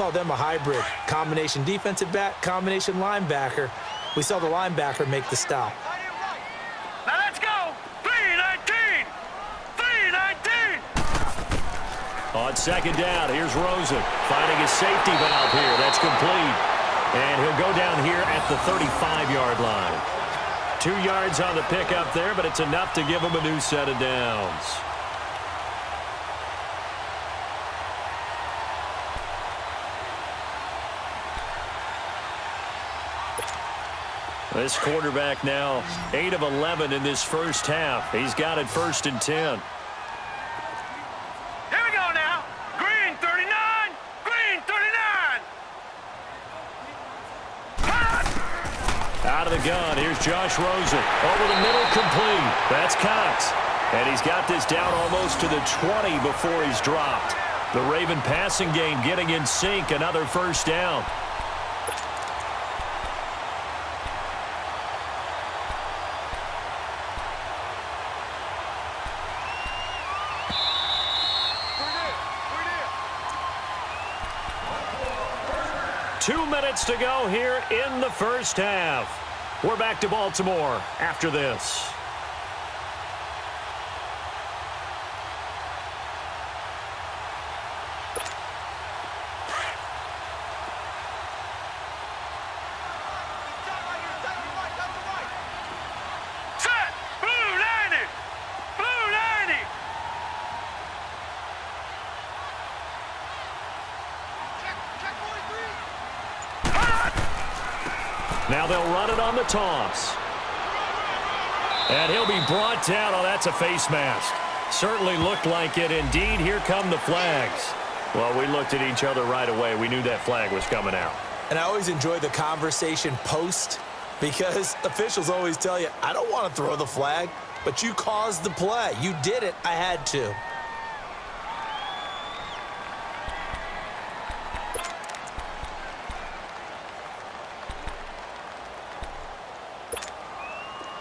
call them a hybrid. Combination defensive back, combination linebacker. We saw the linebacker make the stop. Now let's go. 3-19. 3-19. On second down, here's Rosen finding his safety valve here. That's complete. And he'll go down here at the 35-yard line. 2 yards on the pickup there, but it's enough to give him a new set of downs. This quarterback now 8 of 11 in this first half. He's got it 1st and 10. Here we go now. Green 39. Green 39. Out of the gun, here's Josh Rosen. Over the middle, complete. That's Cox. And he's got this down almost to the 20 before he's dropped. The Raven passing game getting in sync. Another first down. Two minutes to go here in the first half. We're back to Baltimore after this. Set. Blue 90. Blue 90. Now they'll run it on the toss. And he'll be brought down. Oh, that's a face mask. Certainly looked like it. Indeed, here come the flags. Well, we looked at each other right away. We knew that flag was coming out. And I always enjoy the conversation post because officials always tell you, I don't want to throw the flag, but you caused the play. You did it. I had to.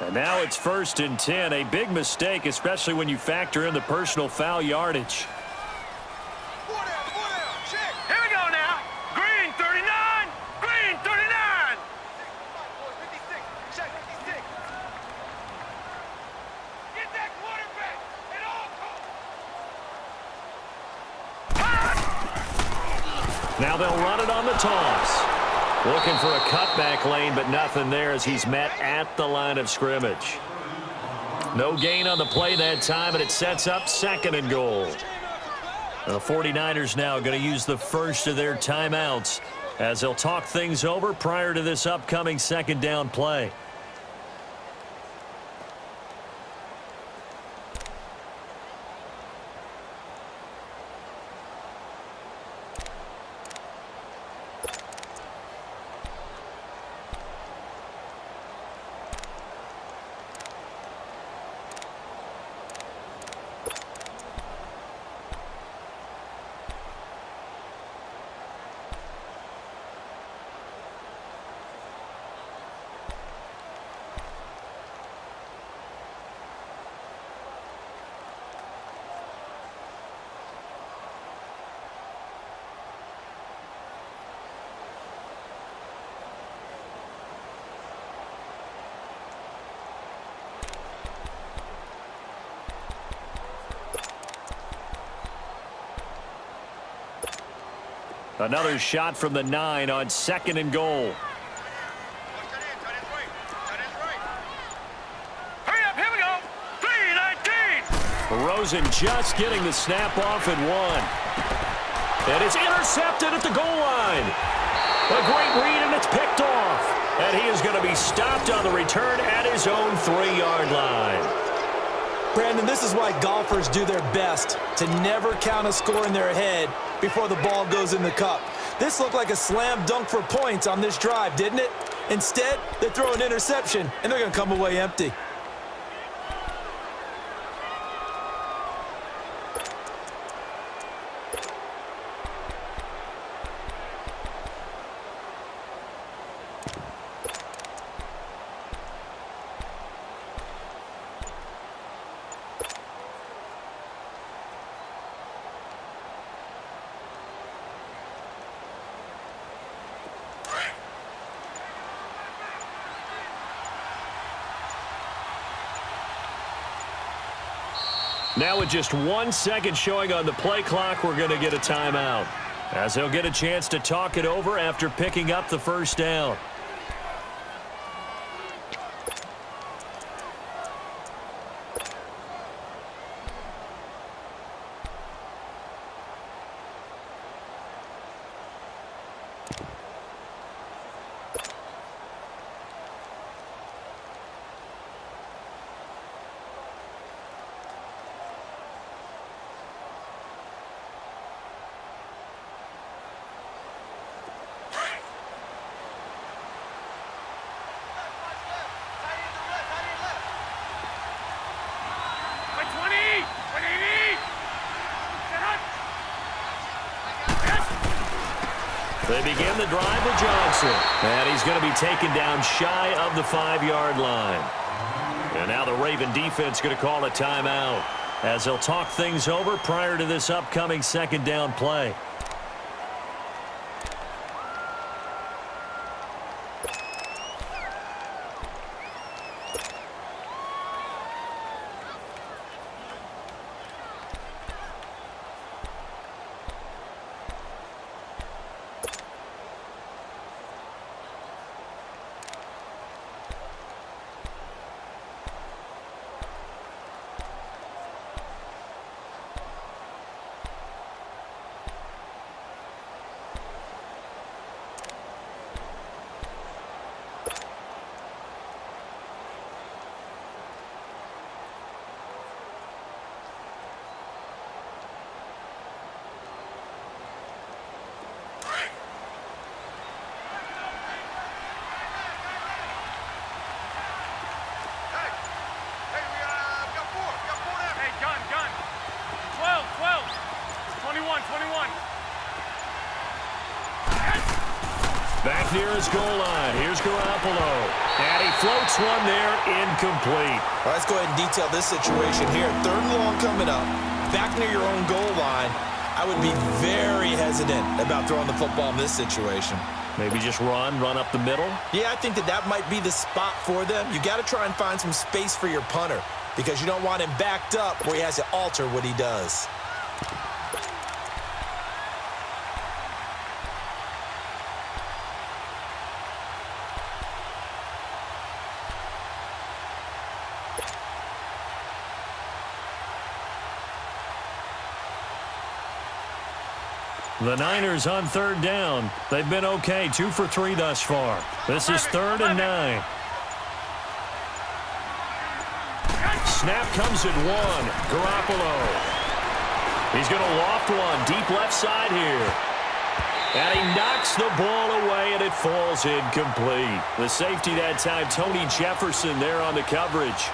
And now it's 1st and 10. A big mistake, especially when you factor in the personal foul yardage. Here we go now. Green 39. Green 39. Get that quarterback at all costs. Now they'll run it on the toss. Looking for a cutback lane, but nothing there as he's met at the line of scrimmage. No gain on the play that time, and it sets up 2nd and goal. The 49ers now going to use the first of their timeouts as they'll talk things over prior to this upcoming 2nd down play. Another shot from the 9 on 2nd and goal. Hurry up, here we go. 3-19. Rosen just getting the snap off at 1. And it's intercepted at the goal line. A great read, and it's picked off. And he is going to be stopped on the return at his own 3-yard line. Brandon, this is why golfers do their best to never count a score in their head before the ball goes in the cup. This looked like a slam dunk for points on this drive, didn't it? Instead, they throw an interception, and they're going to come away empty. Now with just 1 second showing on the play clock, we're going to get a timeout, as they'll get a chance to talk it over after picking up the first down. They begin the drive with Johnson. And he's going to be taken down shy of the 5-yard line. And now the Raven defense going to call a timeout, as they'll talk things over prior to this upcoming second down play. Back near his goal line. Here's Garoppolo. And he floats one there, incomplete. Well, let's go ahead and detail this situation here. 3rd and long coming up. Back near your own goal line. I would be very hesitant about throwing the football in this situation. Maybe just run up the middle? Yeah, I think that might be the spot for them. You got to try and find some space for your punter, because you don't want him backed up where he has to alter what he does. The Niners on 3rd down. They've been okay, 2 for 3 thus far. This is 3rd and 9. Snap comes at 1. Garoppolo. He's going to loft one deep left side here. And he knocks the ball away, and it falls incomplete. The safety that time, Tony Jefferson, there on the coverage.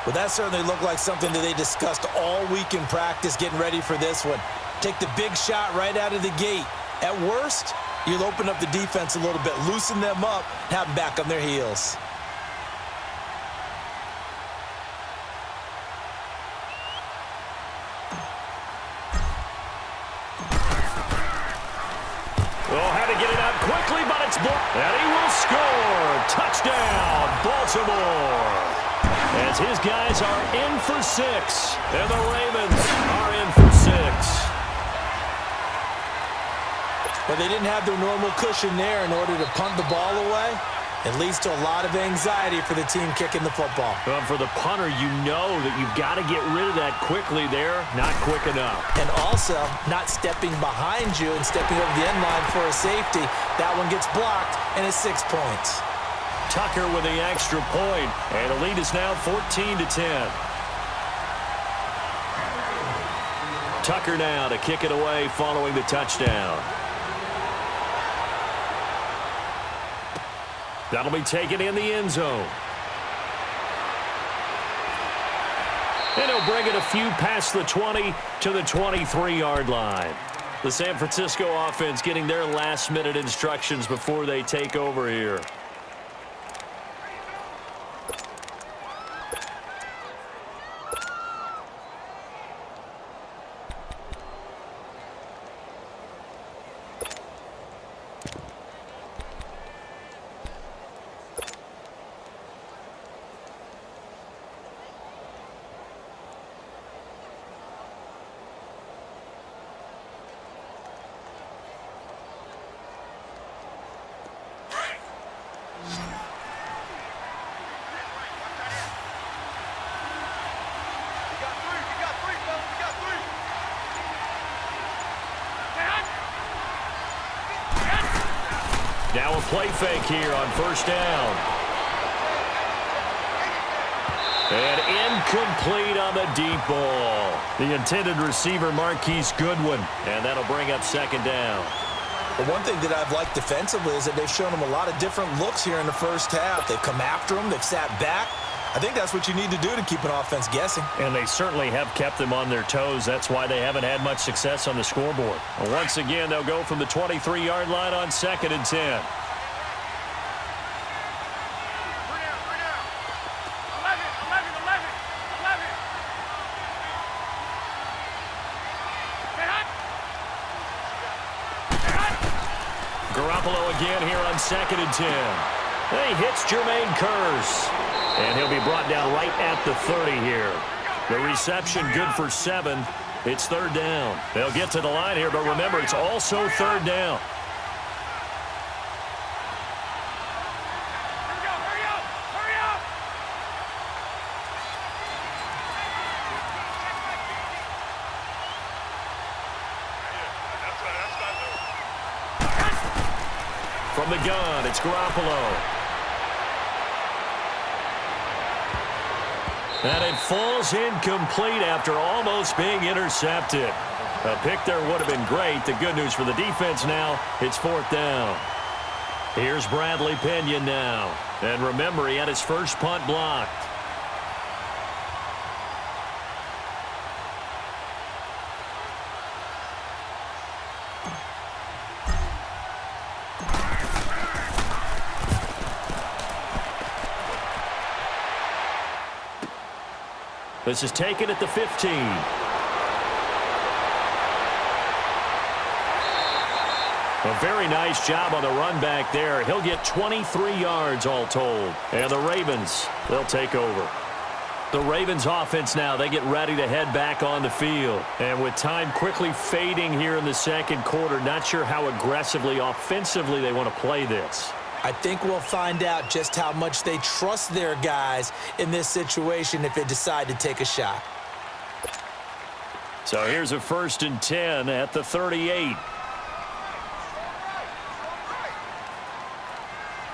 Well, that certainly looked like something that they discussed all week in practice, getting ready for this one. Take the big shot right out of the gate. At worst, you'll open up the defense a little bit, loosen them up, have them back on their heels. Oh, had to get it out quickly, but it's blocked. And he will score. Touchdown, Baltimore. As his guys are in for 6, and the Ravens are in for 6. But they didn't have their normal cushion there in order to punt the ball away. It leads to a lot of anxiety for the team kicking the football. Well, for the punter, you know that you've got to get rid of that quickly there. Not quick enough. And also, not stepping behind you and stepping over the end line for a safety. That one gets blocked, and it's 6 points. Tucker with the extra point, and the lead is now 14-10. Tucker now to kick it away following the touchdown. That'll be taken in the end zone. And he'll bring it a few past the 20 to the 23-yard line. The San Francisco offense getting their last-minute instructions before they take over here. Now a play fake here on first down. And incomplete on the deep ball. The intended receiver, Marquise Goodwin. And that'll bring up second down. But one thing that I've liked defensively is that they've shown them a lot of different looks here in the first half. They've come after them. They've sat back. I think that's what you need to do to keep an offense guessing. And they certainly have kept them on their toes. That's why they haven't had much success on the scoreboard. And once again, they'll go from the 23-yard line on 2nd and 10. Garoppolo again here on 2nd and 10. And he hits Jermaine Kearse. And he'll be brought down right at the 30 here. The reception good for 7. It's 3rd down. They'll get to the line here, but remember, it's also 3rd down. From the gun, it's Garoppolo. And it falls incomplete after almost being intercepted. A pick there would have been great. The good news for the defense now, it's 4th down. Here's Bradley Pinion now. And remember, he had his first punt blocked. This is taken at the 15. A very nice job on the run back there. He'll get 23 yards all told. And the Ravens, they'll take over. The Ravens offense now, they get ready to head back on the field. And with time quickly fading here in the second quarter, not sure how aggressively, offensively they want to play this. I think we'll find out just how much they trust their guys in this situation if they decide to take a shot. So here's a 1st and 10 at the 38.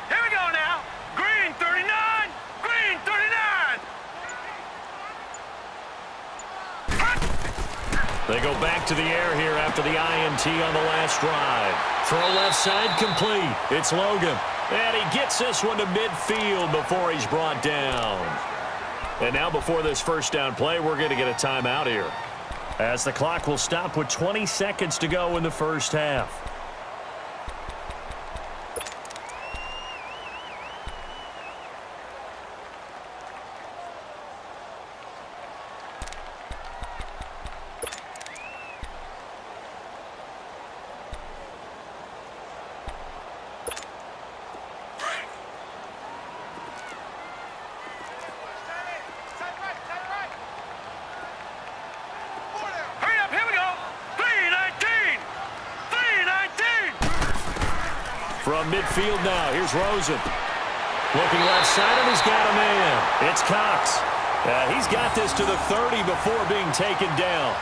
Here we go now. Green 39. Green 39. They go back to the air here after the INT on the last drive. Throw left side complete. It's Logan. And he gets this one to midfield before he's brought down. And now before this first down play, we're going to get a timeout here, as the clock will stop with 20 seconds to go in the first half. From midfield now, here's Rosen. Looking left side, and he's got a man. It's Cox. He's got this to the 30 before being taken down.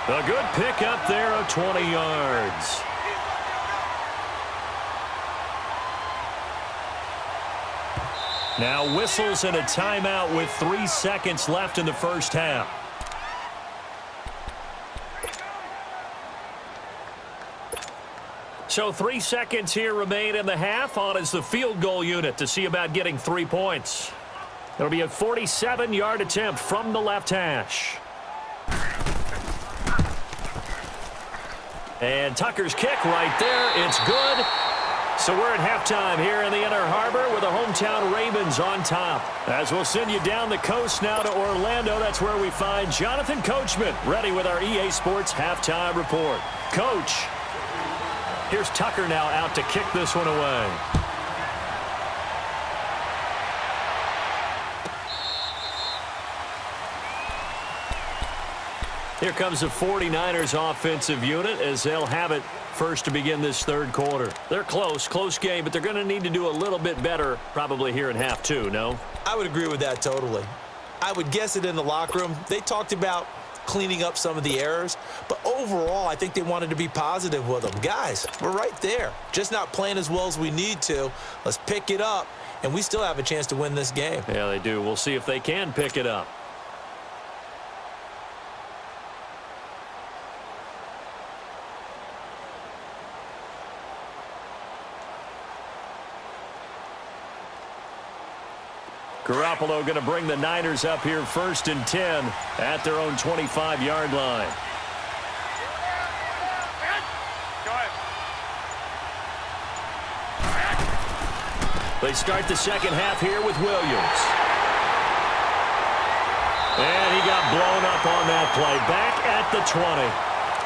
A good pick up there of 20 yards. Now whistles and a timeout with 3 seconds left in the first half. So 3 seconds here remain in the half. On is the field goal unit to see about getting 3 points. It'll be a 47-yard attempt from the left hash. And Tucker's kick right there. It's good. So we're at halftime here in the Inner Harbor with the hometown Ravens on top. As we'll send you down the coast now to Orlando, that's where we find Jonathan Coachman ready with our EA Sports halftime report. Coach, here's Tucker now out to kick this one away. Here comes the 49ers offensive unit as they'll have it first to begin this third quarter. They're close game, but they're going to need to do a little bit better probably here in half two, no? I would agree with that totally. I would guess it in the locker room. They talked about cleaning up some of the errors. But overall, I think they wanted to be positive with them. Guys, we're right there. Just not playing as well as we need to. Let's pick it up, and we still have a chance to win this game. Yeah, they do. We'll see if they can pick it up. Garoppolo going to bring the Niners up here 1st and 10 at their own 25-yard line. Go ahead. They start the second half here with Williams. And he got blown up on that play. Back at the 20.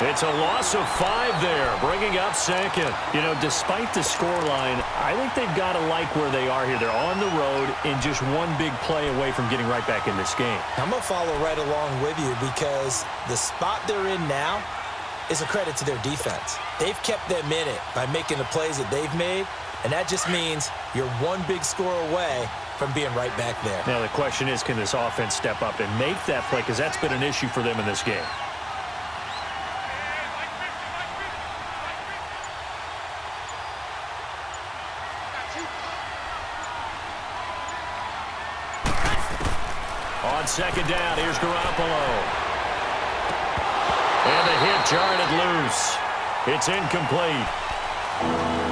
It's a loss of 5 there, bringing up 2nd. You know, despite the scoreline, I think they've got to like where they are here. They're on the road and just one big play away from getting right back in this game. I'm going to follow right along with you because the spot they're in now is a credit to their defense. They've kept them in it by making the plays that they've made, and that just means you're one big score away from being right back there. Now, the question is, can this offense step up and make that play? Because that's been an issue for them in this game. On 2nd down, here's Garoppolo. And the hit jarred it loose. It's incomplete.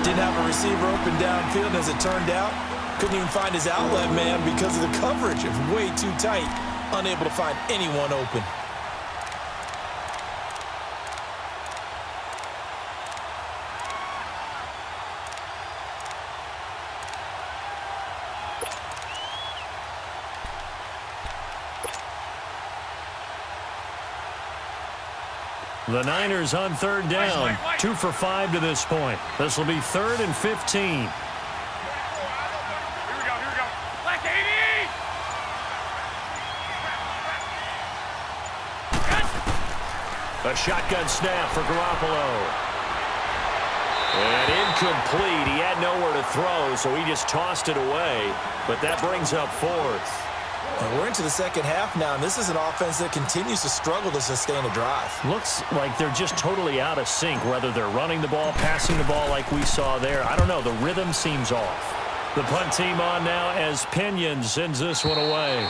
Didn't have a receiver open downfield, as it turned out. Couldn't even find his outlet man because of the coverage. It was way too tight. Unable to find anyone open. The Niners on 3rd down. 2 for 5 to this point. This will be 3rd and 15. Here we go. Black 80! A shotgun snap for Garoppolo. And incomplete. He had nowhere to throw, so he just tossed it away. But that brings up 4th. And we're into the second half now, and this is an offense that continues to struggle to sustain a drive. Looks like they're just totally out of sync, whether they're running the ball, passing the ball like we saw there. I don't know. The rhythm seems off. The punt team on now as Pinion sends this one away.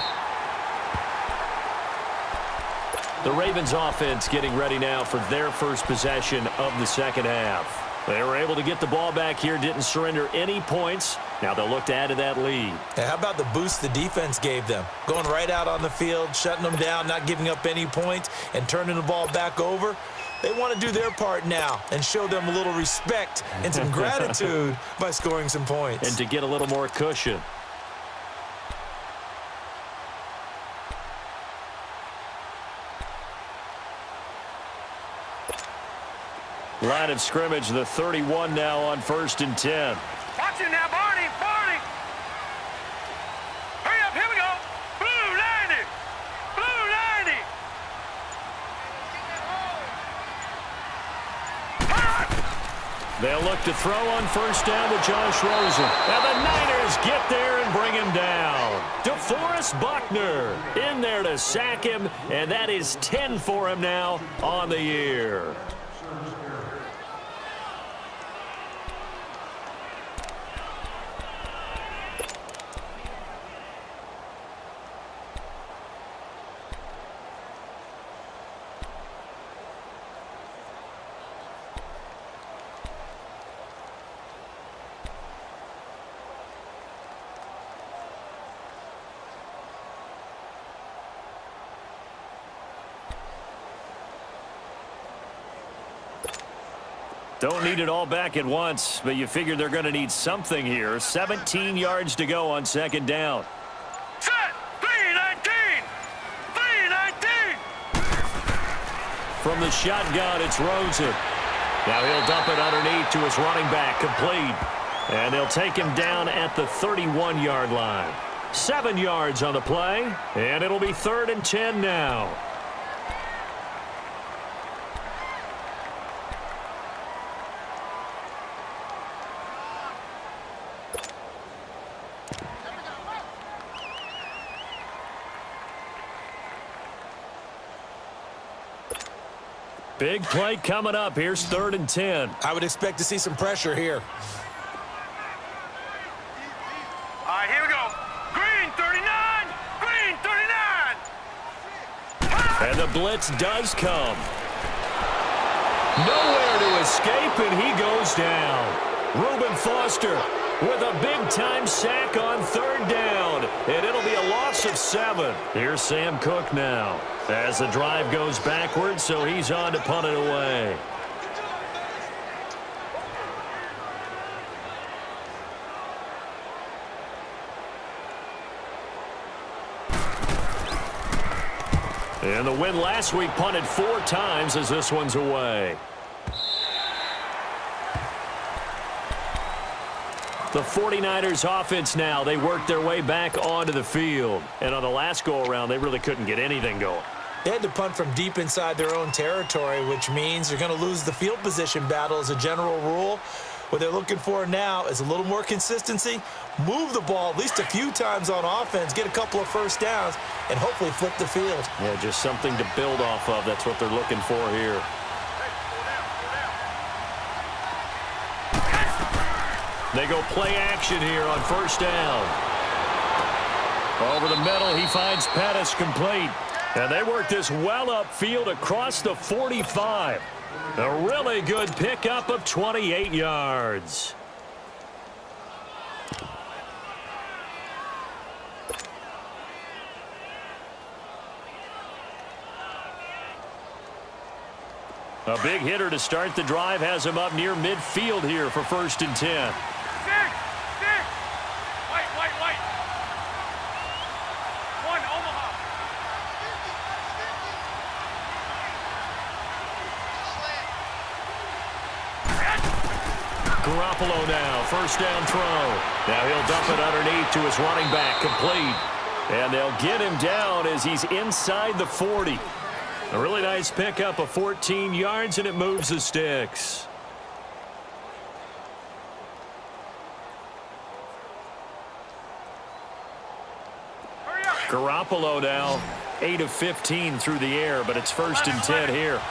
The Ravens offense getting ready now for their first possession of the second half. They were able to get the ball back here, didn't surrender any points. Now they'll look to add to that lead. How about the boost the defense gave them? Going right out on the field, shutting them down, not giving up any points, and turning the ball back over. They want to do their part now and show them a little respect and some gratitude by scoring some points. And to get a little more cushion. Line of scrimmage, the 31 now on 1st and 10. Watch it now, Barney! Hurry up, here we go! Blue 90! Blue 90! They'll look to throw on 1st down to Josh Rosen. And the Niners get there and bring him down. DeForest Buckner in there to sack him, and that is 10 for him now on the year. Don't need it all back at once, but you figure they're going to need something here. 17 yards to go on 2nd down. Set! 319! 319! From the shotgun, it's Rosen. Now he'll dump it underneath to his running back, complete. And they'll take him down at the 31-yard line. 7 yards on the play, and it'll be 3rd and 10 now. Big play coming up. Here's 3rd and 10. I would expect to see some pressure here. All right, here we go. Green 39. Green 39. And the blitz does come. Nowhere to escape, and he goes down. Reuben Foster with a big-time sack on 3rd down, and it'll be a loss of 7. Here's Sam Cook now as the drive goes backwards, so he's on to punt it away. And the win last week punted 4 times as this one's away. The 49ers offense now, they work their way back onto the field. And on the last go-around, they really couldn't get anything going. They had to punt from deep inside their own territory, which means they're going to lose the field position battle as a general rule. What they're looking for now is a little more consistency, move the ball at least a few times on offense, get a couple of first downs, and hopefully flip the field. Yeah, just something to build off of. That's what they're looking for here. They go play action here on 1st down. Over the middle, he finds Pettis complete. And they work this well upfield across the 45. A really good pickup of 28 yards. A big hitter to start the drive has him up near midfield here for 1st and 10. White. 1, Omaha. Garoppolo now, 1st down throw. Now he'll dump it underneath to his running back, complete. And they'll get him down as he's inside the 40. A really nice pickup of 14 yards, and it moves the sticks. Garoppolo now, 8 of 15 through the air, but it's 1st and 10 here.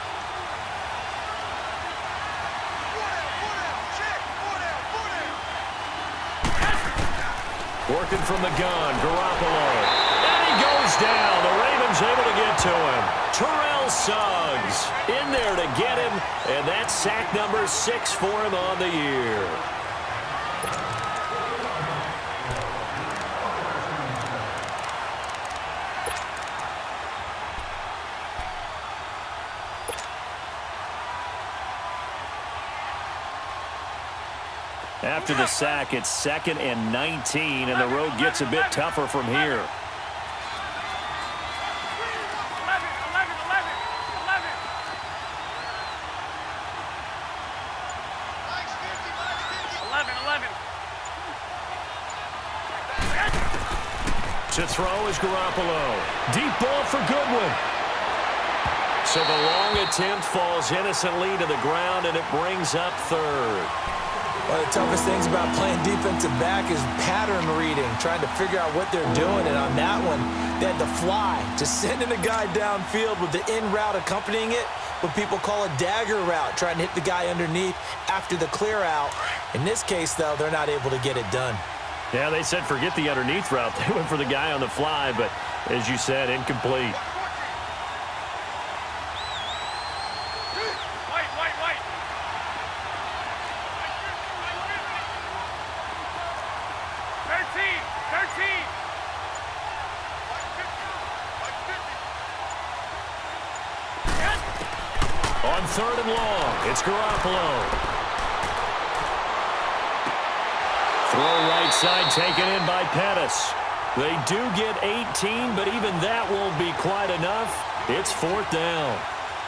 Working from the gun, Garoppolo. And he goes down. The Ravens able to get to him. Terrell Suggs in there to get him, and that's sack number 6 for him on the year. After the sack, it's 2nd and 19, and the road gets a bit tougher from here. 11. To throw is Garoppolo. Deep ball for Goodwin. So the long attempt falls innocently to the ground, and it brings up 3rd. One of the toughest things about playing defensive back is pattern reading, trying to figure out what they're doing. And on that one, they had to fly, just sending a guy downfield with the in route accompanying it, what people call a dagger route, trying to hit the guy underneath after the clear out. In this case, though, they're not able to get it done. Yeah, they said forget the underneath route. They went for the guy on the fly, but as you said, incomplete. White. 13. On 3rd and long, it's Garoppolo. Throw right side taken in by Pettis. They do get 18, but even that won't be quite enough. It's 4th down.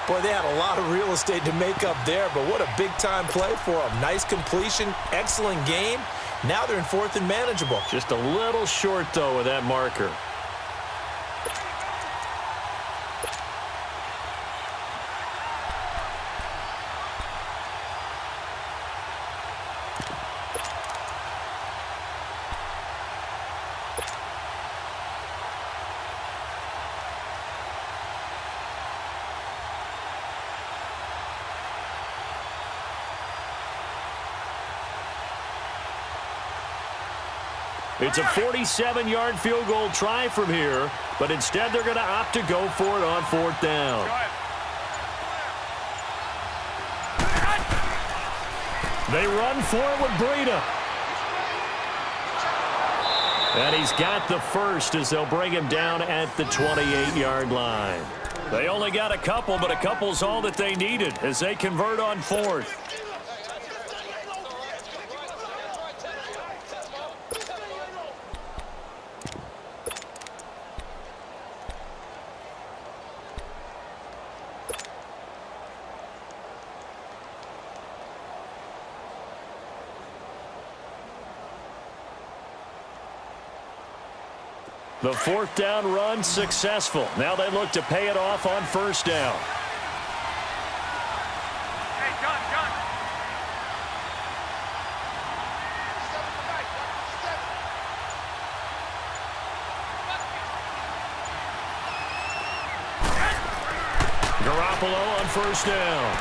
Boy, they had a lot of real estate to make up there, but what a big-time play for them. Nice completion, excellent game. Now they're in 4th and manageable. Just a little short, though, of that marker. It's a 47-yard field goal try from here, but instead they're going to opt to go for it on 4th down. They run for it with Breida. And he's got the first as they'll bring him down at the 28-yard line. They only got a couple, but a couple's all that they needed as they convert on 4th. The 4th down run successful. Now they look to pay it off on 1st down. Hey, John. Garoppolo on 1st down.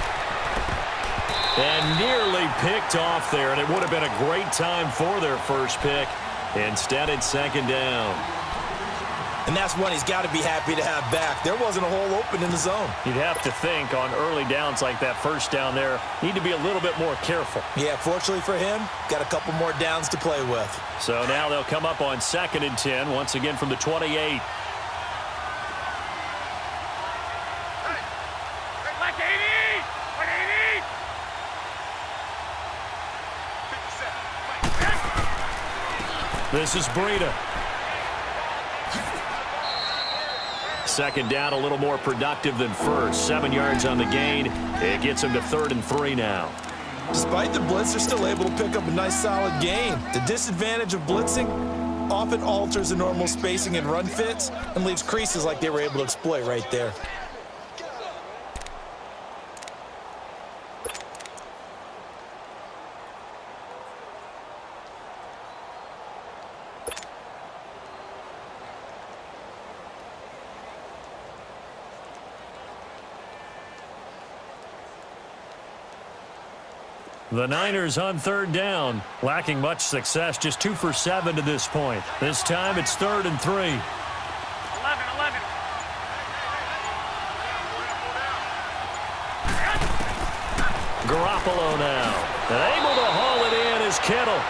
And nearly picked off there, and it would have been a great time for their first pick. Instead, it's 2nd down. And that's one he's got to be happy to have back. There wasn't a hole open in the zone. You'd have to think on early downs like that 1st down there, need to be a little bit more careful. Yeah, fortunately for him, got a couple more downs to play with. So now they'll come up on 2nd and 10, once again from the 28. This is Breida. 2nd down, a little more productive than 1st. 7 yards on the gain. It gets them to 3rd and 3 now. Despite the blitz, they're still able to pick up a nice solid gain. The disadvantage of blitzing often alters the normal spacing and run fits and leaves creases like they were able to exploit right there. The Niners on 3rd down, lacking much success, just 2 for 7 to this point. This time it's 3rd and 3. 11. Garoppolo now, and able to haul it in is Kittle.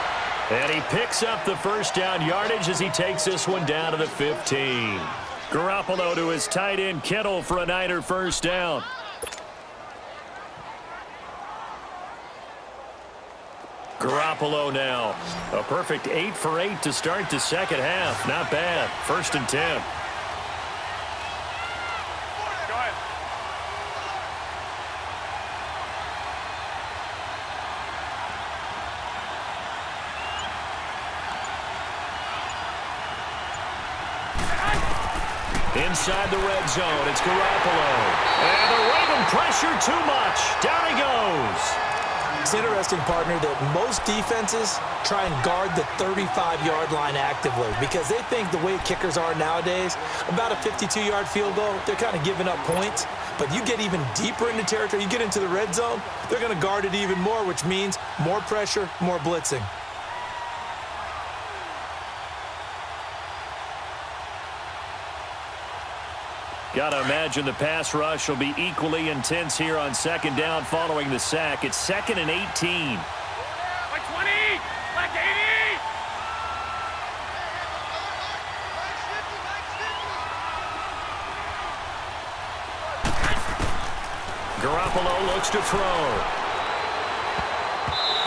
And he picks up the 1st down yardage as he takes this one down to the 15. Garoppolo to his tight end Kittle for a Niner 1st down. Garoppolo now. A perfect 8 for 8 to start the 2nd half. Not bad. 1st and 10. Go ahead. Inside the red zone, it's Garoppolo. And the Raven pressure too much. Down he goes. It's interesting, partner, that most defenses try and guard the 35-yard line actively because they think the way kickers are nowadays, about a 52-yard field goal, they're kind of giving up points. But you get even deeper into territory, you get into the red zone, they're going to guard it even more, which means more pressure, more blitzing. Got to imagine the pass rush will be equally intense here on 2nd down following the sack. It's 2nd and 18. Like 20, like 80. Garoppolo looks to throw.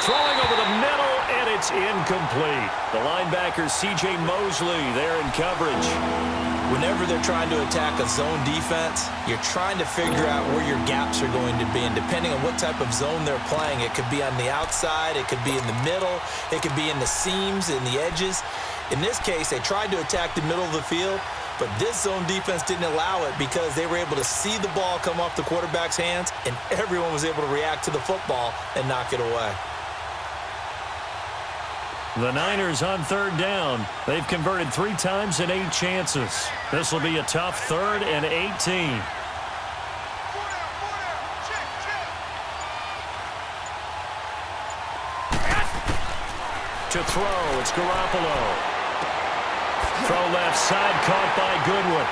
Throwing over the middle, and it's incomplete. The linebacker, C.J. Mosley, there in coverage. Whenever they're trying to attack a zone defense, you're trying to figure out where your gaps are going to be. And depending on what type of zone they're playing, it could be on the outside, it could be in the middle, it could be in the seams, in the edges. In this case, they tried to attack the middle of the field, but this zone defense didn't allow it because they were able to see the ball come off the quarterback's hands, and everyone was able to react to the football and knock it away. The Niners on 3rd down. They've converted 3 times in 8 chances. This will be a tough 3rd and 18. To throw, it's Garoppolo. throw left side, caught by Goodwin.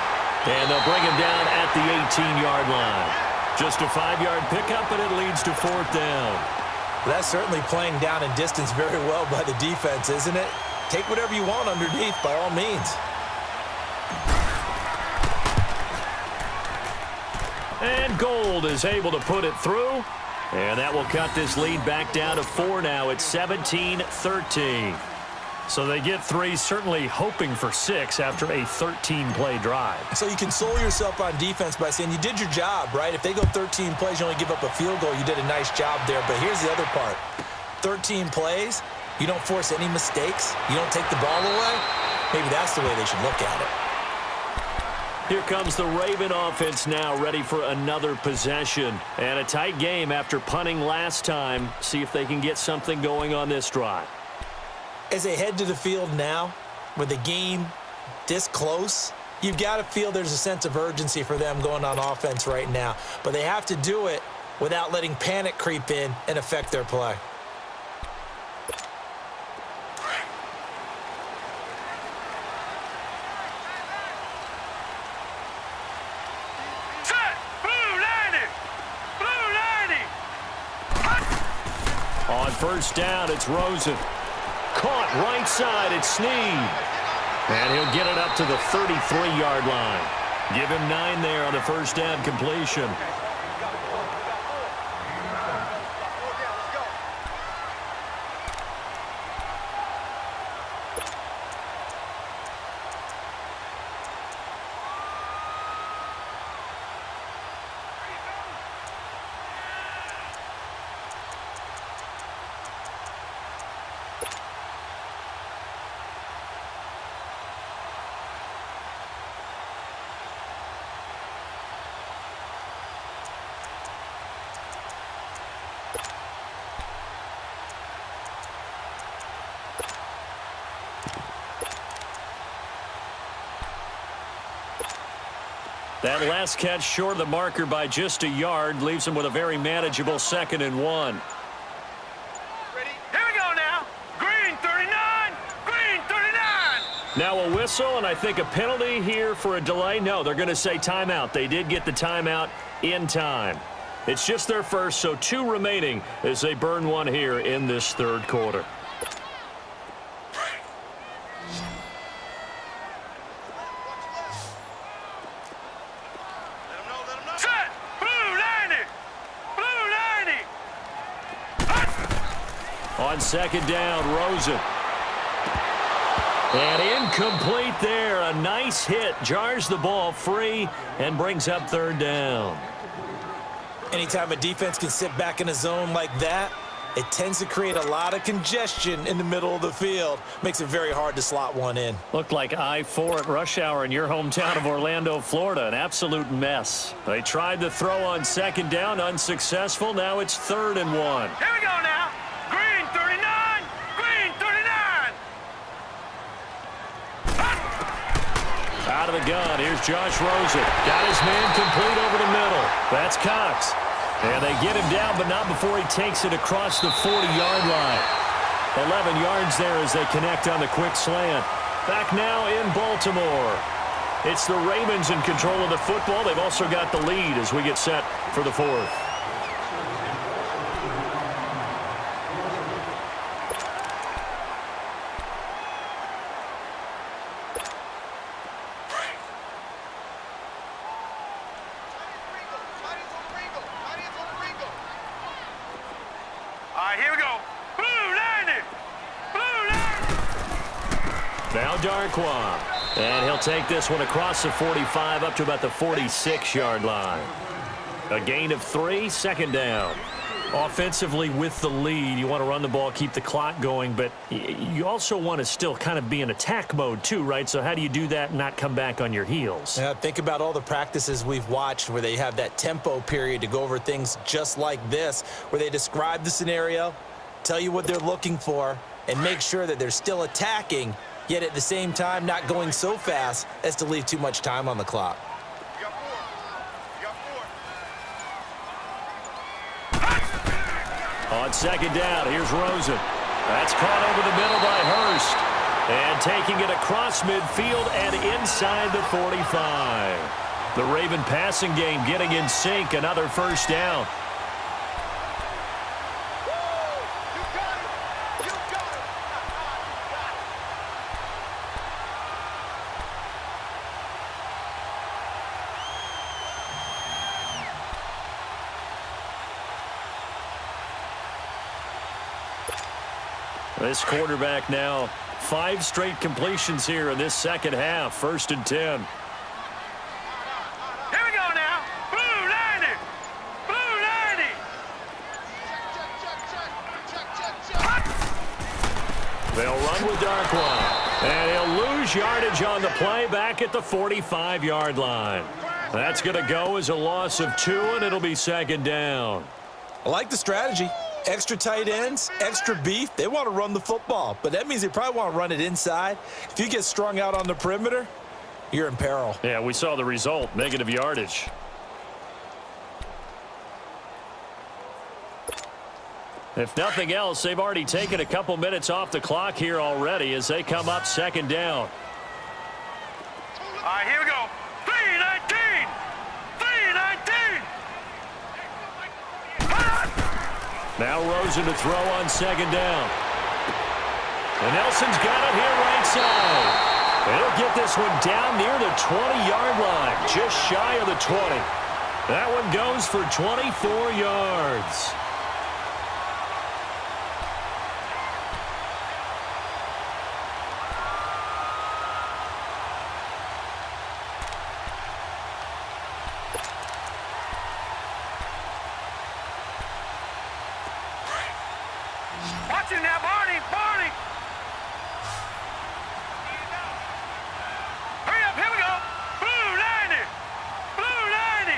And they'll bring him down at the 18-yard line. Just a 5-yard pickup, and it leads to 4th down. That's certainly playing down and distance very well by the defense, isn't it? Take whatever you want underneath, by all means. And Gold is able to put it through. And that will cut this lead back down to 4 now. It's 17-13. So they get 3, certainly hoping for 6 after a 13-play drive. So you console yourself on defense by saying you did your job, right? If they go 13 plays, you only give up a field goal, you did a nice job there. But here's the other part. 13 plays, you don't force any mistakes, you don't take the ball away. Maybe that's the way they should look at it. Here comes the Raven offense now, ready for another possession. And a tight game after punting last time. See if they can get something going on this drive. As they head to the field now, with the game this close, you've got to feel there's a sense of urgency for them going on offense right now. But they have to do it without letting panic creep in and affect their play. Set! Blue 90! Blue 90! On first down, it's Rosen. Caught right side, it's Snead. And he'll get it up to the 33-yard line. Give him 9 there on the first down completion. That last catch short of the marker by just a yard leaves him with a very manageable 2nd and 1. Ready? Here we go now. Green 39! Green 39! Now a whistle, and I think a penalty here for a delay. No, they're going to say timeout. They did get the timeout in time. It's just their first, so 2 remaining as they burn 1 here in this 3rd quarter. Set! Blue 90! Blue 90! On 2nd down, Rosen. And incomplete there. A nice hit. Jars the ball free and brings up 3rd down. Anytime a defense can sit back in a zone like that, it tends to create a lot of congestion in the middle of the field. Makes it very hard to slot one in. Looked like I-4 at rush hour in your hometown of Orlando, Florida. An absolute mess. They tried to throw on 2nd down, unsuccessful. Now it's 3rd and 1. Here we go now. Green 39! Green 39! Out of the gun, here's Josh Rosen. Got his man complete over the middle. That's Cox. And they get him down, but not before he takes it across the 40-yard line. 11 yards there as they connect on the quick slant. Back now in Baltimore. It's the Ravens in control of the football. They've also got the lead as we get set for the 4th. All right, here we go. Blue 90! Blue 90! Now Darquan. And he'll take this one across the 45 up to about the 46-yard line. A gain of 3, 2nd down. Offensively with the lead, you want to run the ball, keep the clock going, but you also want to still kind of be in attack mode too, right? So how do you do that and not come back on your heels? Yeah, think about all the practices we've watched where they have that tempo period to go over things just like this, where they describe the scenario, tell you what they're looking for, and make sure that they're still attacking, yet at the same time not going so fast as to leave too much time on the clock. On 2nd down, here's Rosen. That's caught over the middle by Hurst. And taking taking it across midfield and inside the 45. The Raven passing game getting in sync. Another first down. This quarterback now 5 straight completions here in this second half. 1st and 10. Here we go now. Blue 90. Blue 90. They'll run with Darkwa. And he'll lose yardage on the play back at the 45-yard line. That's going to go as a loss of 2, and it'll be 2nd down. I like the strategy. Extra tight ends, extra beef. They want to run the football, but that means they probably want to run it inside. If you get strung out on the perimeter, you're in peril. Yeah, we saw the result, negative yardage. If nothing else, they've already taken a couple minutes off the clock here already as they come up 2nd down. All right, here we go. 319. 319. Now Rosen to throw on 2nd down. And Nelson's got it here right side. They'll get this one down near the 20-yard line, just shy of the 20. That one goes for 24 yards. Watch him now, Barney. Barney. Hurry up, here we go. Blue 90. Blue 90.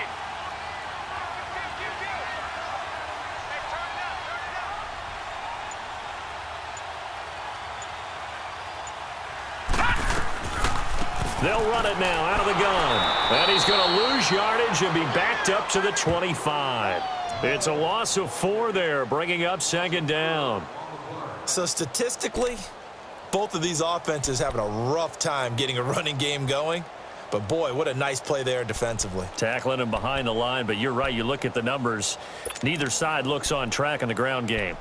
They'll run it now out of the gun. And he's going to lose yardage and be backed up to the 25. It's a loss of 4 there, bringing up 2nd down. So statistically, both of these offenses having a rough time getting a running game going. But boy, what a nice play there defensively. Tackling him behind the line, but you're right. You look at the numbers. Neither side looks on track in the ground game.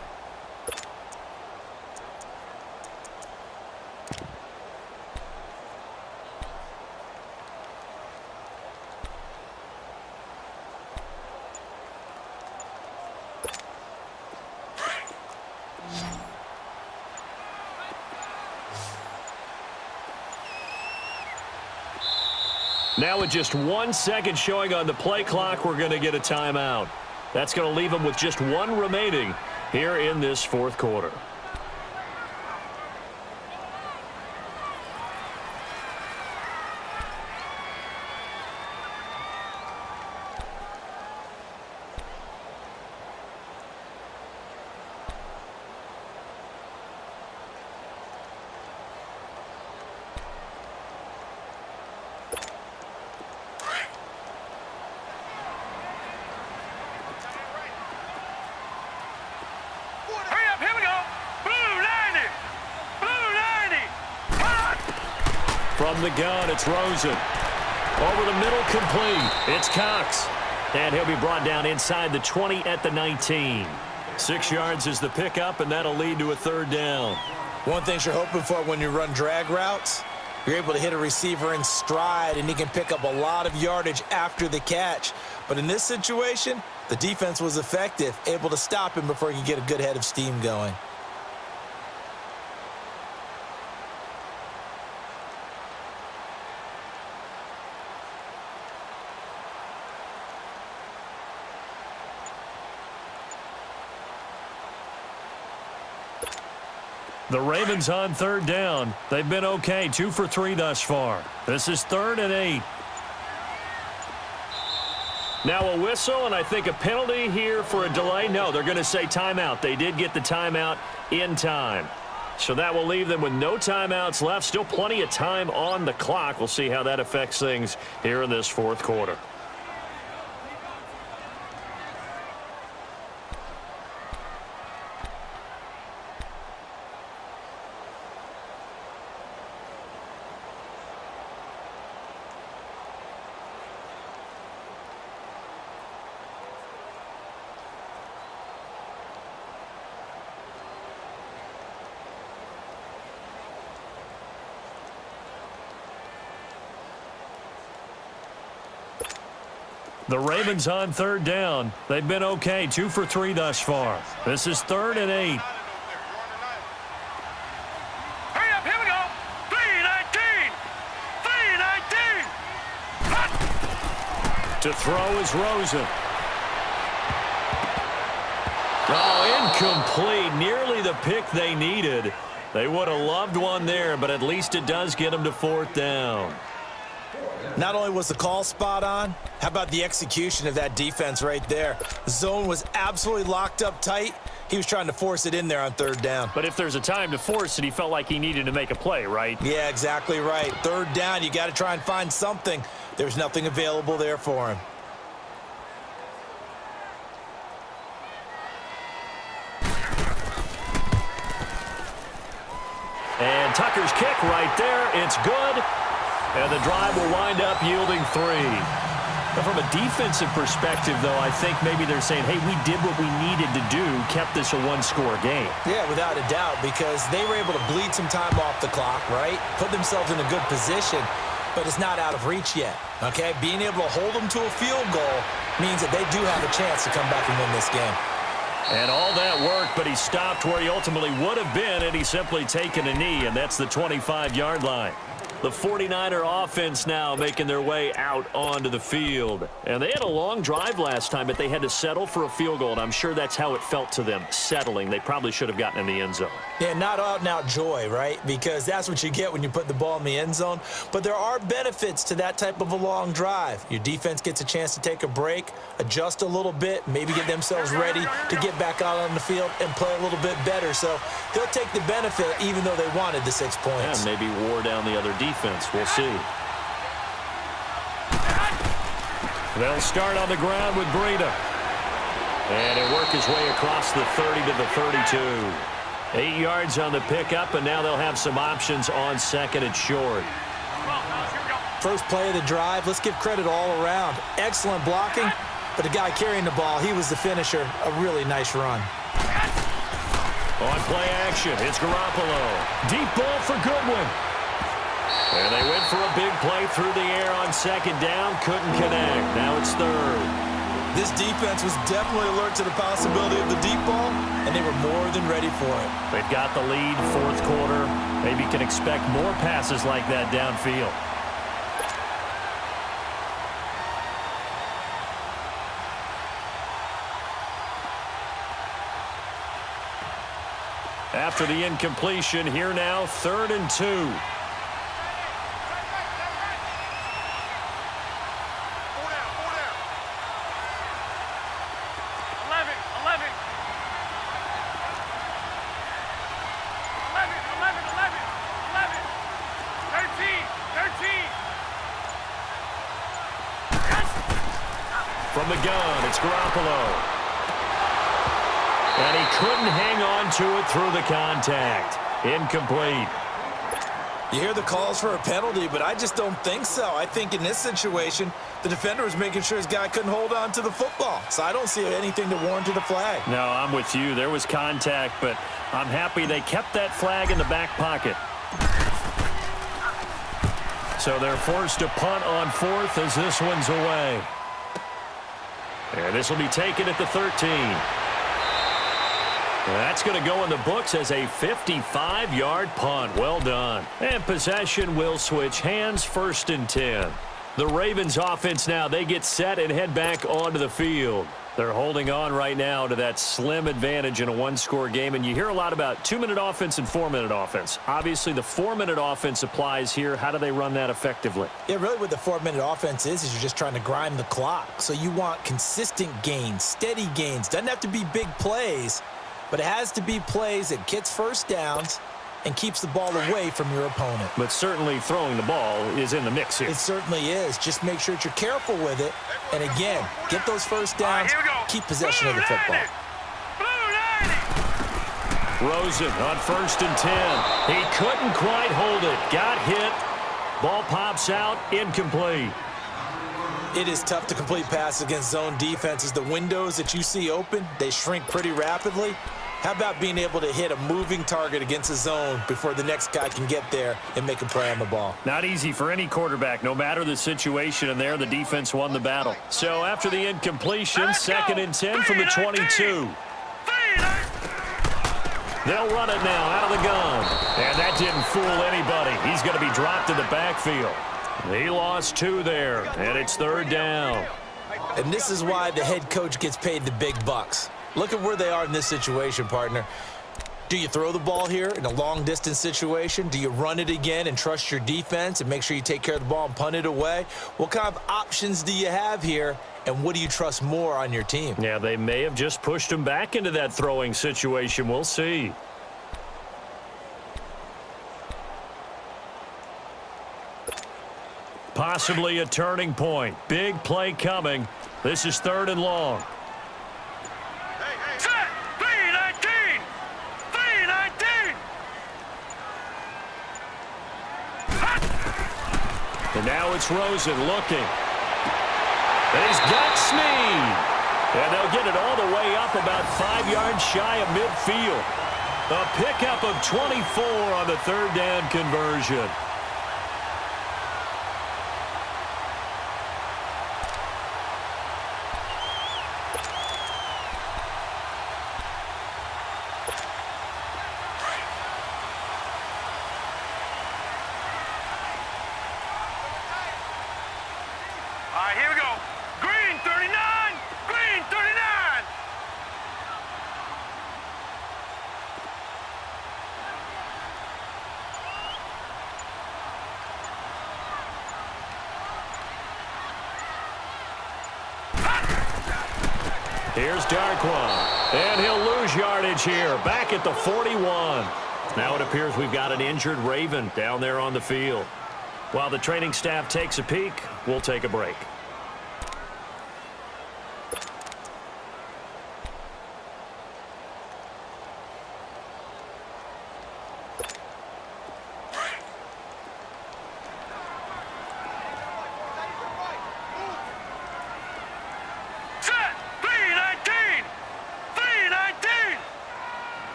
Now with just 1 second showing on the play clock, we're going to get a timeout. That's going to leave them with just 1 remaining here in this 4th quarter. From the gun, it's Rosen. Over the middle, complete. It's Cox. And he'll be brought down inside the 20 at the 19. 6 yards is the pickup, and that'll lead to a 3rd down. One thing you're hoping for when you run drag routes, you're able to hit a receiver in stride, and he can pick up a lot of yardage after the catch. But in this situation, the defense was effective, able to stop him before he could get a good head of steam going. The Ravens on 3rd down. They've been okay, 2 for 3 thus far. This is 3rd and 8. Now a whistle, and I think a penalty here for a delay. No, they're going to say timeout. They did get the timeout in time. So that will leave them with no timeouts left. Still plenty of time on the clock. We'll see how that affects things here in this 4th quarter. The Ravens on third down. They've been okay, 2 for 3 thus far. This is 3rd and 8. Hurry up, here we go. 3-19. 3-19. To throw is Rosen. Oh, incomplete. Nearly the pick they needed. They would have loved one there, but at least it does get them to 4th down. Not only was the call spot on, how about the execution of that defense right there? The zone was absolutely locked up tight. He was trying to force it in there on 3rd down. But if there's a time to force it, he felt like he needed to make a play, right? Yeah, exactly right. 3rd down, you got to try and find something. There's nothing available there for him. And Tucker's kick right there. It's good. And the drive will wind up yielding 3. But from a defensive perspective, though, I think maybe they're saying, hey, we did what we needed to do, kept this a one-score game. Yeah, without a doubt, because they were able to bleed some time off the clock, right? Put themselves in a good position, but it's not out of reach yet, okay? Being able to hold them to a field goal means that they do have a chance to come back and win this game. And all that worked, but he stopped where he ultimately would have been, and he's simply taken a knee, and that's the 25-yard line. The 49er offense now making their way out onto the field. And they had a long drive last time, but they had to settle for a field goal, and I'm sure that's how it felt to them, settling. They probably should have gotten in the end zone. Yeah, not out-and-out joy, right? Because that's what you get when you put the ball in the end zone. But there are benefits to that type of a long drive. Your defense gets a chance to take a break, adjust a little bit, maybe get themselves ready to get back out on the field and play a little bit better. So they'll take the benefit even though they wanted the 6 points. And maybe wore down the other defense. We'll see. They'll start on the ground with Breida. And he'll work his way across the 30 to the 32. 8 yards on the pickup, and now they'll have some options on 2nd and short. First play of the drive, let's give credit all around. Excellent blocking, but the guy carrying the ball, he was the finisher. A really nice run. On play action, it's Garoppolo. Deep ball for Goodwin. And they went for a big play through the air on 2nd down. Couldn't connect. Now it's 3rd. This defense was definitely alert to the possibility of the deep ball, and they were more than ready for it. They've got the lead, 4th quarter. Maybe can expect more passes like that downfield. After the incompletion, here now, 3rd and 2. From the gun, it's Garoppolo. And he couldn't hang on to it through the contact. Incomplete. You hear the calls for a penalty, but I just don't think so. I think in this situation, the defender was making sure his guy couldn't hold on to the football. So I don't see anything to warrant a flag. No, I'm with you. There was contact, but I'm happy they kept that flag in the back pocket. So they're forced to punt on 4th as this one's away. And this will be taken at the 13. That's going to go in the books as a 55-yard punt. Well done. And possession will switch hands, 1st and 10. The Ravens offense now, they get set and head back onto the field. They're holding on right now to that slim advantage in a one-score game. And you hear a lot about 2-minute offense and 4-minute offense. Obviously, the 4-minute offense applies here. How do they run that effectively? Yeah, really what the 4-minute offense is you're just trying to grind the clock. So you want consistent gains, steady gains. Doesn't have to be big plays, but it has to be plays that gets first downs and keeps the ball away from your opponent. But certainly throwing the ball is in the mix here. It certainly is. Just make sure that you're careful with it. And again, get those first downs, keep possession of the football. Rosen on 1st and 10. He couldn't quite hold it. Got hit. Ball pops out. Incomplete. It is tough to complete passes against zone defenses. The windows that you see open, they shrink pretty rapidly. How about being able to hit a moving target against a zone before the next guy can get there and make a play on the ball? Not easy for any quarterback, no matter the situation, and there the defense won the battle. So after the incompletion, 2nd and 10 from the 22. They'll run it now out of the gun. And that didn't fool anybody. He's going to be dropped in the backfield. He lost 2 there, and it's 3rd down. And this is why the head coach gets paid the big bucks. Look at where they are in this situation, partner. Do you throw the ball here in a long-distance situation? Do you run it again and trust your defense and make sure you take care of the ball and punt it away? What kind of options do you have here, and what do you trust more on your team? Yeah, they may have just pushed him back into that throwing situation. We'll see. Possibly a turning point. Big play coming. This is 3rd and long. And now it's Rosen looking. And he's got Snead. And they'll get it all the way up about 5 yards shy of midfield. A pickup of 24 on the 3rd down conversion. Here we go. Green 39. Green 39. Here's Darkwan. And he'll lose yardage here. Back at the 41. Now it appears we've got an injured Raven down there on the field. While the training staff takes a peek, we'll take a break.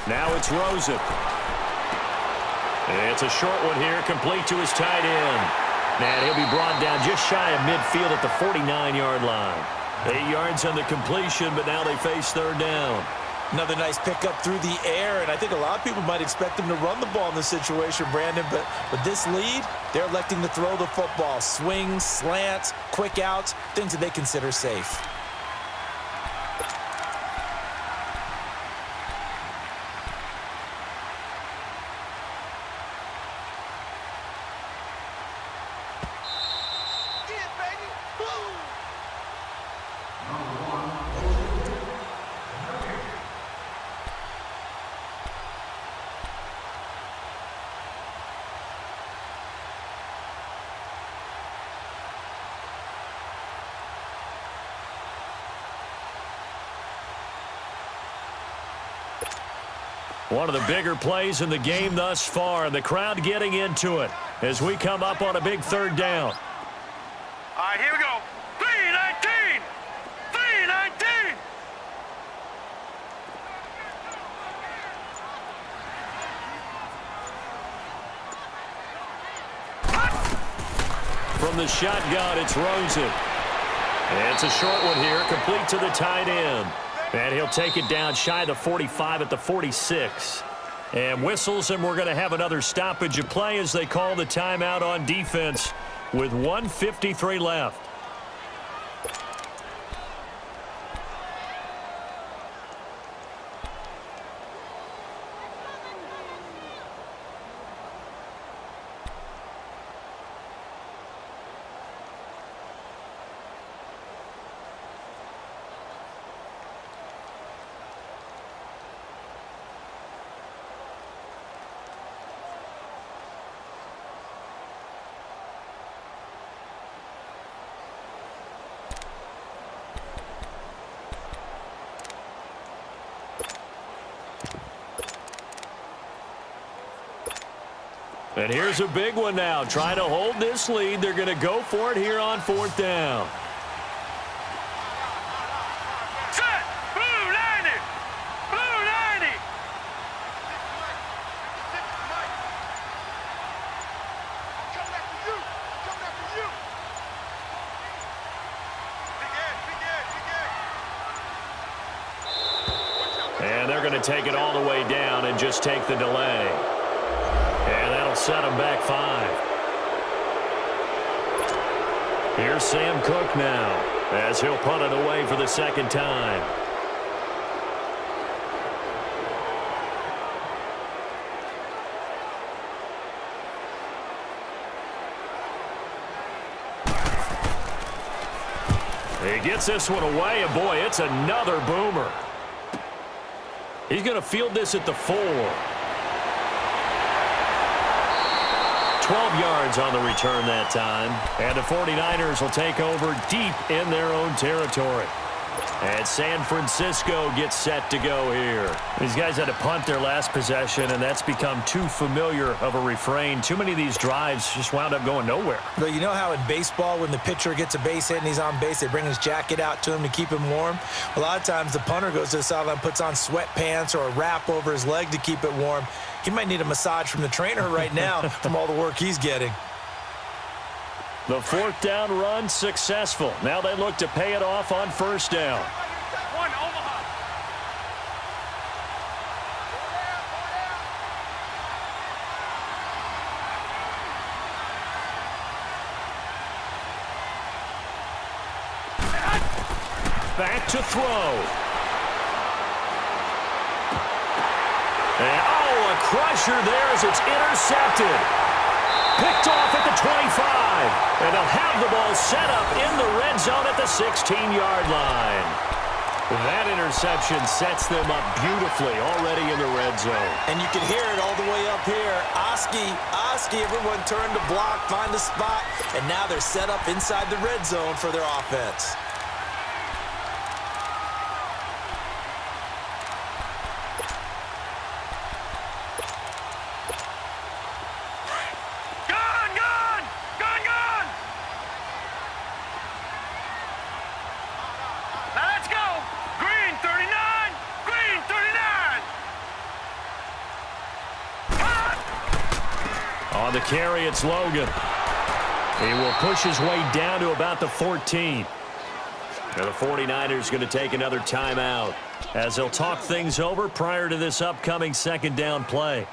Now it's Rosen. And it's a short one here, complete to his tight end. And he'll be brought down just shy of midfield at the 49-yard line. 8 yards on the completion, but now they face 3rd down. Another nice pickup through the air, and I think a lot of people might expect them to run the ball in this situation, Brandon, but with this lead, they're electing to throw the football. Swings, slants, quick outs, things that they consider safe. One of the bigger plays in the game thus far, and the crowd getting into it as we come up on a big 3rd down. All right, here we go. 319. 319. From the shotgun, it's Rosen. And it's a short one here, complete to the tight end. And he'll take it down shy of the 45 at the 46. And whistles, and we're going to have another stoppage of play as they call the timeout on defense with 1:53 left. And here's a big one now. Trying to hold this lead. They're going to go for it here on 4th down. And they're going to take it all the way down and just take the delay. And that'll set them back 5. Here's Sam Cook now as he'll punt it away for the second time. He gets this one away, and boy, it's another boomer. He's going to field this at the 4. 12 yards on the return that time. And the 49ers will take over deep in their own territory. And San Francisco gets set to go here. These guys had to punt their last possession, and that's become too familiar of a refrain. Too many of these drives just wound up going nowhere. But you know how in baseball, when the pitcher gets a base hit and he's on base, they bring his jacket out to him to keep him warm? A lot of times the punter goes to the sideline, puts on sweatpants or a wrap over his leg to keep it warm. He might need a massage from the trainer right now from all the work he's getting. The 4th down run successful. Now they look to pay it off on 1st down. One, Omaha. Back to throw. And, oh, a crusher there as it's intercepted. Picked off at the 25. And they'll have the ball set up in the red zone at the 16-yard line. That interception sets them up beautifully already in the red zone. And you can hear it all the way up here. Oski, everyone turned to block, find a spot, and now they're set up inside the red zone for their offense. On the carry, it's Logan. He will push his way down to about the 14. Now the 49ers going to take another timeout as they'll talk things over prior to this upcoming 2nd down play.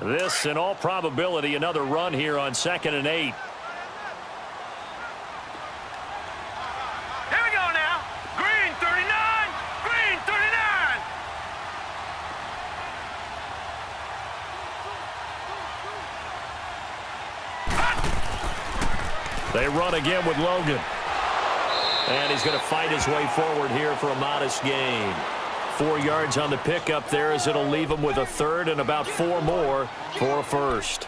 This, in all probability, another run here on 2nd and 8. Here we go now. Green 39. Green 39. They run again with Logan. And he's going to fight his way forward here for a modest gain. 4 yards on the pickup there as it'll leave him with a 3rd and about 4 more for a 1st.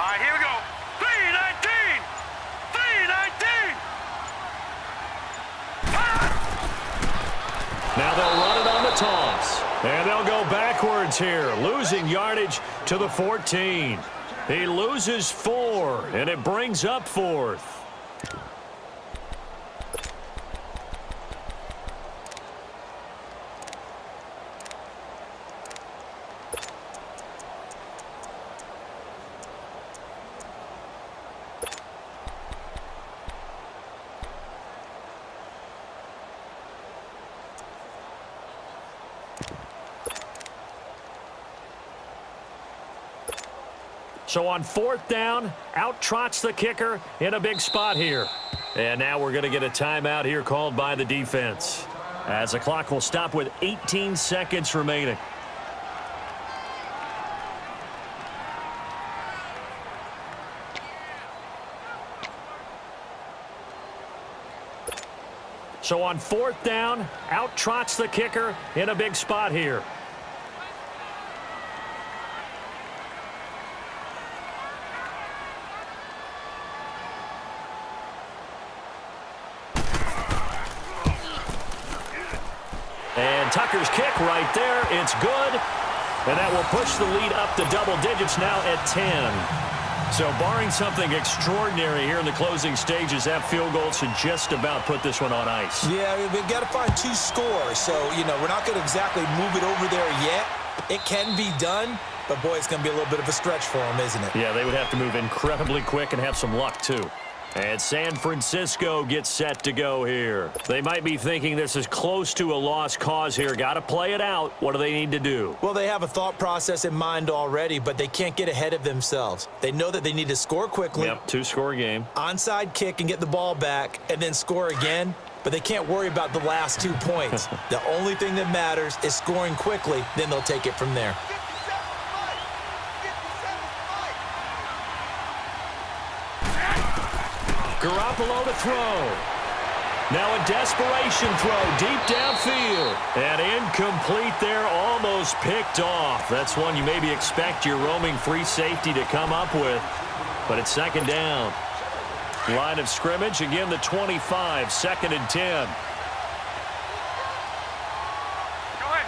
All right, here we go. 319. 319. Now they'll run it on the toss. And they'll go backwards here, losing yardage to the 14. He loses 4, and it brings up 4th. So on 4th down, out trots the kicker in a big spot here. And now we're going to get a timeout here called by the defense, as the clock will stop with 18 seconds remaining. So on 4th down, out trots the kicker in a big spot here. And Tucker's kick right there, it's good. And that will push the lead up to double digits now at 10. So barring something extraordinary here in the closing stages, that field goal should just about put this one on ice. Yeah, we've got to find 2 scores. So, we're not going to exactly move it over there yet. It can be done, but, boy, it's going to be a little bit of a stretch for them, isn't it? Yeah, they would have to move incredibly quick and have some luck, too. And San Francisco gets set to go here. They might be thinking this is close to a lost cause here. Got to play it out. What do they need to do? Well, they have a thought process in mind already, but they can't get ahead of themselves. They know that they need to score quickly. Yep, 2-score game. Onside kick and get the ball back and then score again, but they can't worry about the last 2 points. The only thing that matters is scoring quickly, then they'll take it from there. Garoppolo to throw. Now a desperation throw deep downfield. And incomplete there, almost picked off. That's one you maybe expect your roaming free safety to come up with. But it's second down. Line of scrimmage, again the 25, 2nd and 10. Go ahead.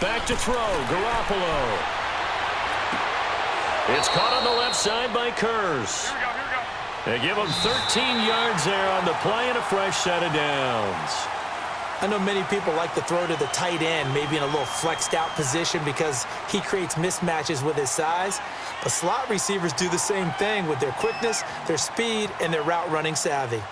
Back to throw, Garoppolo. It's caught on the left side by Kurz. Here we go. They give him 13 yards there on the play and a fresh set of downs. I know many people like to throw to the tight end, maybe in a little flexed out position because he creates mismatches with his size. But slot receivers do the same thing with their quickness, their speed, and their route running savvy.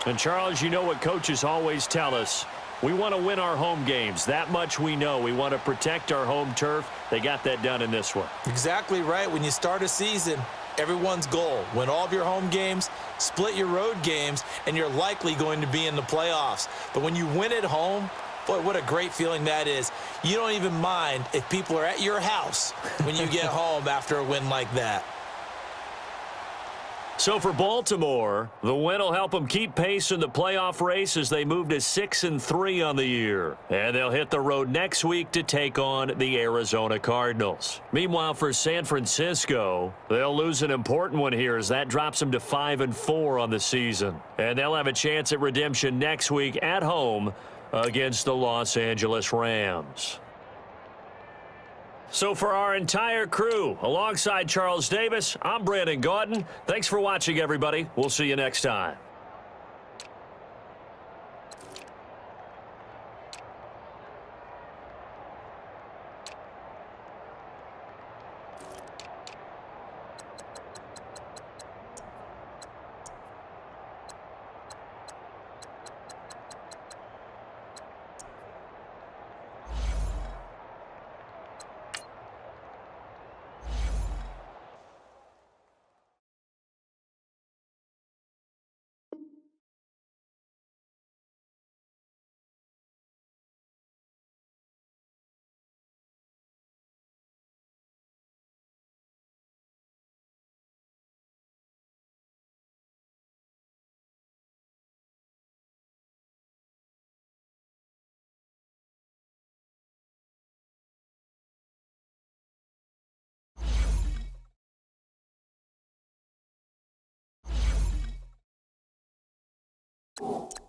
And Charles, you know what coaches always tell us. We want to win our home games. That much we know. We want to protect our home turf. They got that done in this one. Exactly right. When you start a season, everyone's goal, win all of your home games, split your road games, and you're likely going to be in the playoffs. But when you win at home, boy, what a great feeling that is. You don't even mind if people are at your house when you get home after a win like that. So for Baltimore, the win will help them keep pace in the playoff race as they move to 6-3 on the year. And they'll hit the road next week to take on the Arizona Cardinals. Meanwhile, for San Francisco, they'll lose an important one here as that drops them to 5-4 on the season. And they'll have a chance at redemption next week at home against the Los Angeles Rams. So for our entire crew, alongside Charles Davis, I'm Brandon Gaudin. Thanks for watching, everybody. We'll see you next time. You